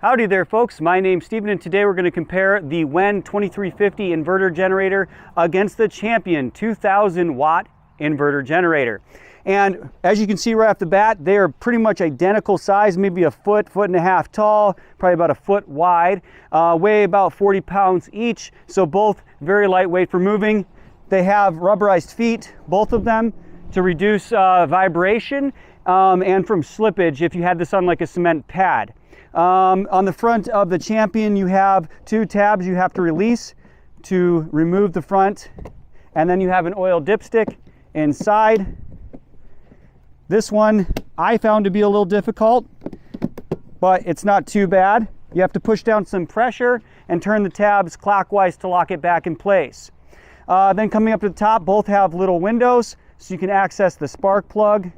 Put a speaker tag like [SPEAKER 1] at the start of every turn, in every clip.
[SPEAKER 1] Howdy there folks, my name's Steven and today we're going to compare the WEN 2350 inverter generator against the Champion 2000 watt inverter generator. And as you can see right off the bat, they are pretty much identical size, maybe a foot and a half tall, probably about a foot wide, weigh about 40 pounds each, so both very lightweight for moving. They have rubberized feet, both of them, to reduce vibration and from slippage if you had this on like a cement pad. On the front of the Champion, you have two tabs you have to release to remove the front, and then you have an oil dipstick inside. This one I found to be a little difficult, but it's not too bad. You have to push down some pressure and turn the tabs clockwise to lock it back in place. Then coming up to the top, both have little windows so you can access the spark plug.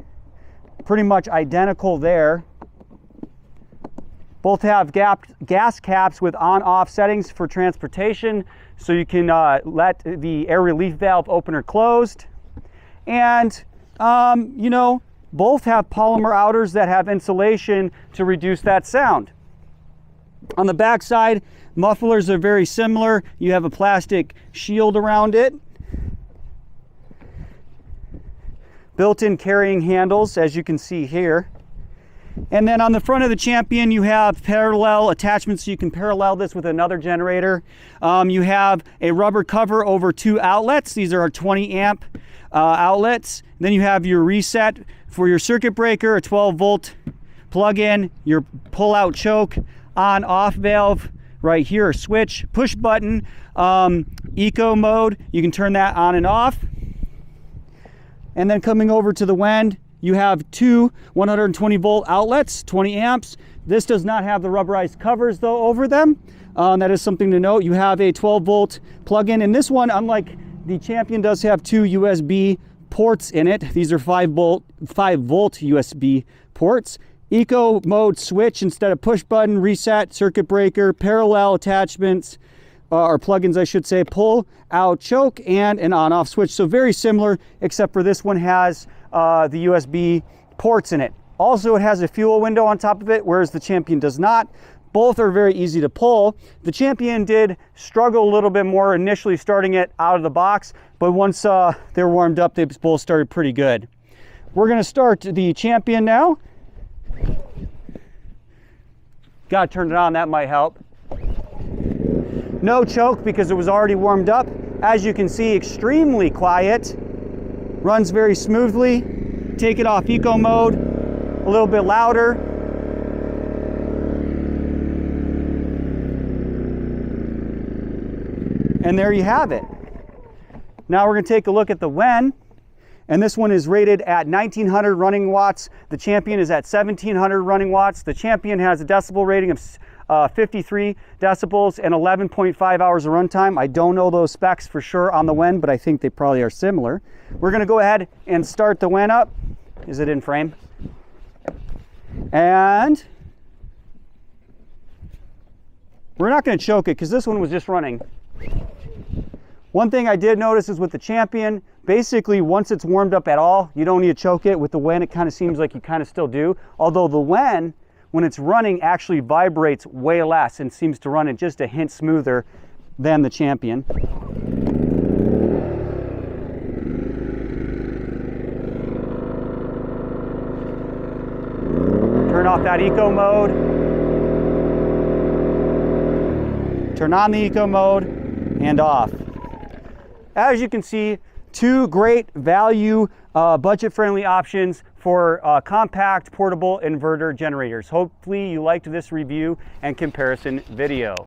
[SPEAKER 1] Pretty much identical there. Both have gas caps with on-off settings for transportation, so you can let the air relief valve open or closed. And, you know, both have polymer outers that have insulation to reduce that sound. On the back side, mufflers are very similar. You have a plastic shield around it. Built-in carrying handles, as you can see here. And then on the front of the Champion, you have parallel attachments, so you can parallel this with another generator. You have a rubber cover over two outlets. These are our 20 amp outlets. Then you have your reset for your circuit breaker, a 12-volt plug-in, your pull-out choke, on-off valve right here, switch, push button, eco mode. You can turn that on and off. And then coming over to the WEN, you have two 120-volt outlets, 20 amps. This does not have the rubberized covers though over them. That is something to note. You have a 12-volt plug-in, and this one, unlike the Champion, does have two USB ports in it. These are 5-volt USB ports. Eco mode switch instead of push button, reset, circuit breaker, parallel attachments, or plugins I should say, pull out choke, and an on-off switch. So very similar, except for this one has the USB ports in it. Also, it has a fuel window on top of it, whereas the Champion does not. Both are very easy to pull. The Champion did struggle a little bit more initially starting it out of the box, but once they're warmed up, they both started pretty good. We're gonna start the Champion now. Gotta turn it on, that might help. No choke because it was already warmed up. As you can see, extremely quiet. Runs very smoothly. Take it off eco mode, a little bit louder. And there you have it. Now we're going to take a look at the WEN, and this one is rated at 1900 running watts. The Champion is at 1700 running watts. The Champion has a decibel rating of 53 decibels and 11.5 hours of runtime. I don't know those specs for sure on the WEN, but I think they probably are similar. We're going to go ahead and start the WEN up. Is it in frame? And we're not going to choke it because this one was just running. One thing I did notice is with the Champion, basically once it's warmed up at all, you don't need to choke it. With the WEN, it kind of seems like you kind of still do. Although the WEN, when it's running, actually vibrates way less and seems to run it just a hint smoother than the Champion. Turn off that eco mode. Turn on the eco mode and off. As you can see, two great value, budget-friendly options for compact portable inverter generators. Hopefully you liked this review and comparison video.